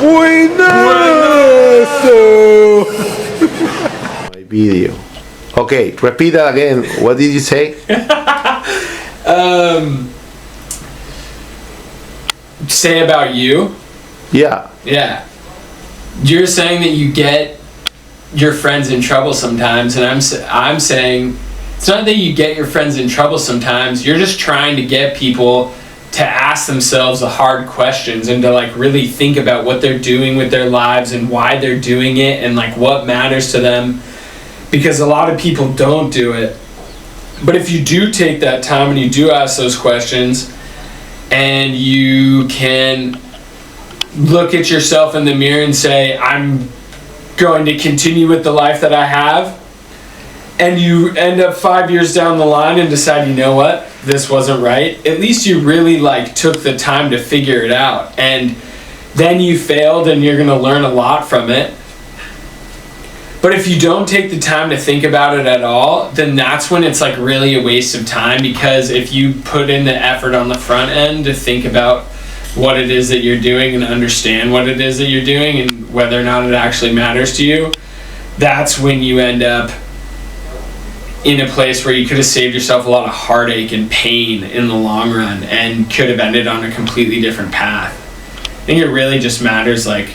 Buenazo! My video. Okay, repeat that again. What did you say? Say about you. Yeah. Yeah. You're saying that you get your friends in trouble sometimes, and I'm saying it's not that you get your friends in trouble sometimes. You're just trying to get people to ask themselves the hard questions and to like really think about what they're doing with their lives and why they're doing it and like what matters to them, because a lot of people don't do it. But if you do take that time and you do ask those questions and you can look at yourself in the mirror and say, I'm going to continue with the life that I have, and you end up 5 years down the line and decide, you know what, this wasn't right, at least you really like took the time to figure it out, and then you failed and you're going to learn a lot from it. But if you don't take the time to think about it at all, then that's when it's like really a waste of time, because if you put in the effort on the front end to think about what it is that you're doing and understand what it is that you're doing and whether or not it actually matters to you, that's when you end up in a place where you could have saved yourself a lot of heartache and pain in the long run and could have ended on a completely different path. I think it really just matters like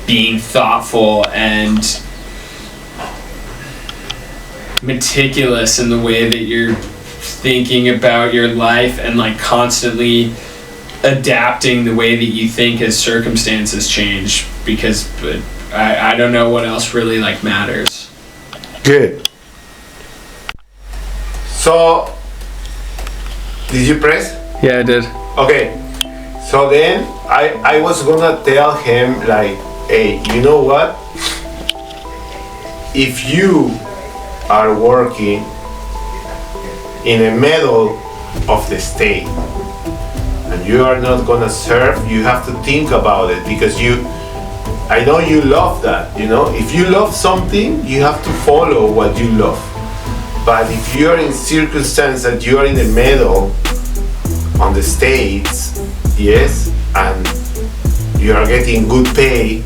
being thoughtful and meticulous in the way that you're thinking about your life and like constantly adapting the way that you think as circumstances change, because I don't know what else really like matters. Good. So, did you press? Yeah, I did. Okay. So then I was gonna tell him like, hey, you know what? If you are working in the middle of the state and you are not gonna serve, you have to think about it, because I know you love that, you know? If you love something, you have to follow what you love. But if you are in circumstance that you are in the middle on the States, yes, and you are getting good pay,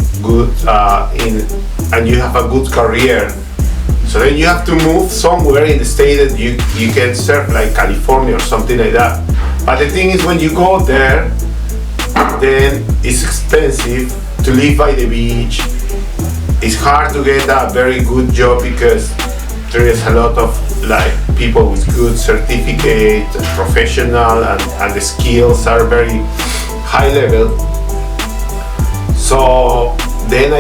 and you have a good career, so then you have to move somewhere in the state that you can serve, like California or something like that. But the thing is, when you go there, then it's expensive to live by the beach. It's hard to get a very good job because there is a lot of like people with good certificate, professional, and the skills are very high level. So then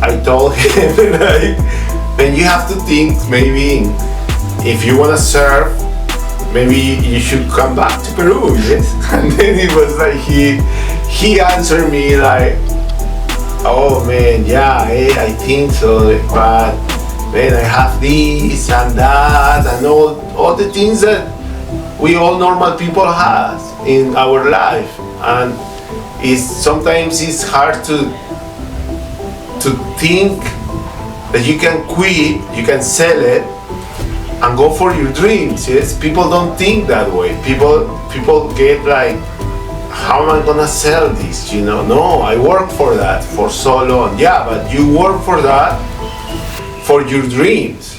I told him like, then you have to think, maybe if you want to serve, maybe you should come back to Peru, yes? And then it was like he answered me like, oh man, yeah, I think so, but man, I have this and that and all the things that we all normal people have in our life, and sometimes it's hard to think that you can quit, you can sell it and go for your dreams. Yes, people don't think that way. People get like, how am I gonna sell this? You know, no, I work for that for so long. Yeah, but you work for that for your dreams,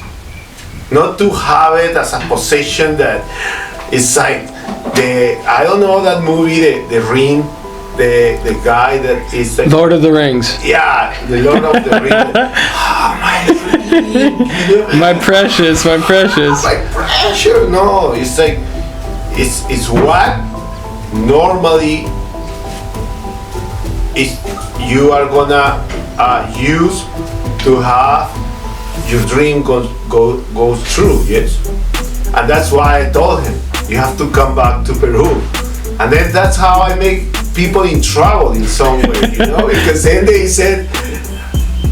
not to have it as a possession that it's like I don't know that movie, the Ring, the guy that is like, Lord of the Rings. Yeah, the Lord of the Rings. Oh, my ring. My precious. My precious. No, it's like it's what normally you are gonna use to have your dream goes through, yes? And that's why I told him, you have to come back to Peru. And then that's how I make people in trouble in some way, you know? Because then they said,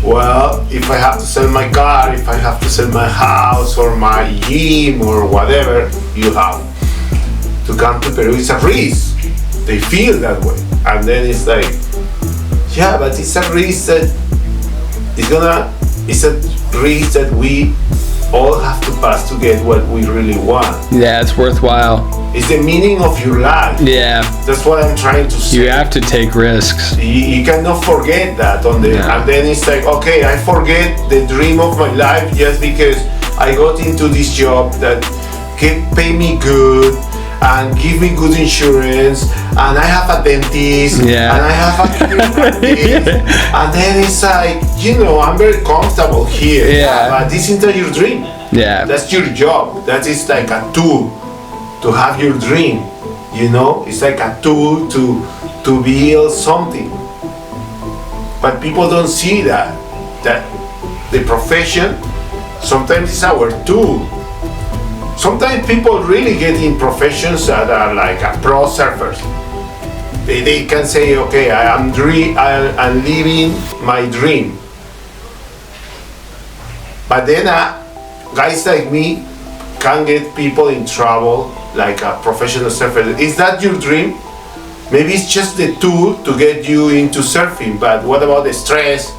well, if I have to sell my car, if I have to sell my house or my gym or whatever, you have to come to Peru. It's a risk. They feel that way. And then it's like, yeah, but it's a risk that it's a risk that we all have to pass to get what we really want. Yeah, it's worthwhile. It's the meaning of your life. Yeah. That's what I'm trying to say. You have to take risks. You cannot forget that and then it's like, okay, I forget the dream of my life just because I got into this job that can pay me good and give me good insurance, and I have a dentist, and I have a chiropractic, and then it's like, I'm very comfortable here. But this isn't your dream. That's your job. That is like a tool to have your dream. It's like a tool to build something. But people don't see that the profession sometimes is our tool. Sometimes people really get in professions that are like a pro surfers. They can say, okay, I'm living my dream. But then guys like me can get people in trouble like a professional surfer. Is that your dream? Maybe it's just the tool to get you into surfing, but what about the stress?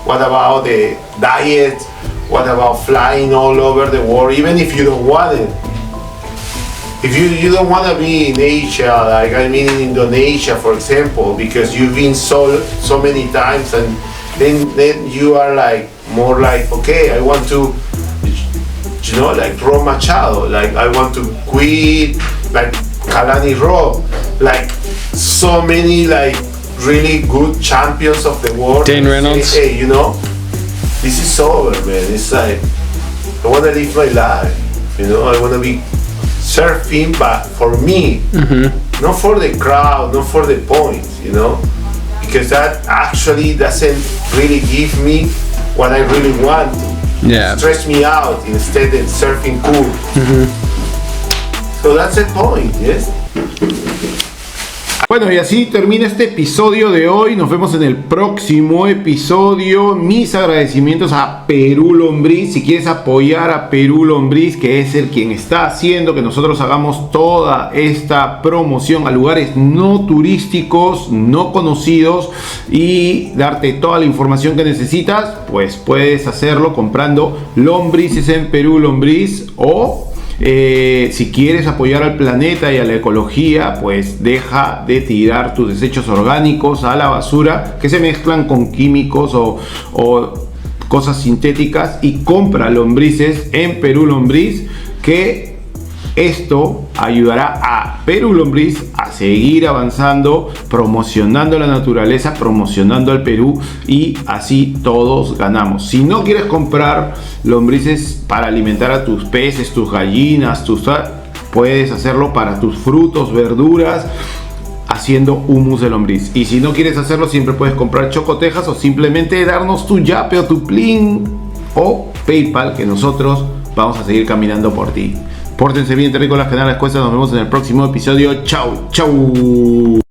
What about the diet? What about flying all over the world, even if you don't want it? If you don't want to be in Asia, like in Indonesia, for example, because you've been so many times, and then you are like more like, okay, I want to, like Ro Machado, like I want to quit, like Kalani Ro, like so many like really good champions of the world. Dane Reynolds. Say, hey, this is over, man. It's like, I want to live my life. I want to be surfing, but for me, not for the crowd, not for the points, because that actually doesn't really give me what I really want to. Stress me out instead of surfing cool. So that's the point, yes? Bueno, y así termina este episodio de hoy. Nos vemos en el próximo episodio. Mis agradecimientos a Perú Lombriz. Si quieres apoyar a Perú Lombriz, que es el quien está haciendo que nosotros hagamos toda esta promoción a lugares no turísticos, no conocidos, y darte toda la información que necesitas, pues puedes hacerlo comprando lombrices en Perú Lombriz. O si quieres apoyar al planeta y a la ecología, pues deja de tirar tus desechos orgánicos a la basura que se mezclan con químicos o cosas sintéticas, y compra lombrices en Perú Lombriz, que esto ayudará a Perú Lombriz a seguir avanzando, promocionando la naturaleza, promocionando al Perú, y así todos ganamos. Si no quieres comprar lombrices para alimentar a tus peces, tus gallinas, puedes hacerlo para tus frutos, verduras, haciendo humus de lombriz. Y si no quieres hacerlo, siempre puedes comprar chocotejas o simplemente darnos tu yape o tu plin o PayPal, que nosotros vamos a seguir caminando por ti. Pórtense bien, terrícolas, que nada les cuesta. Nos vemos en el próximo episodio. Chau, chau.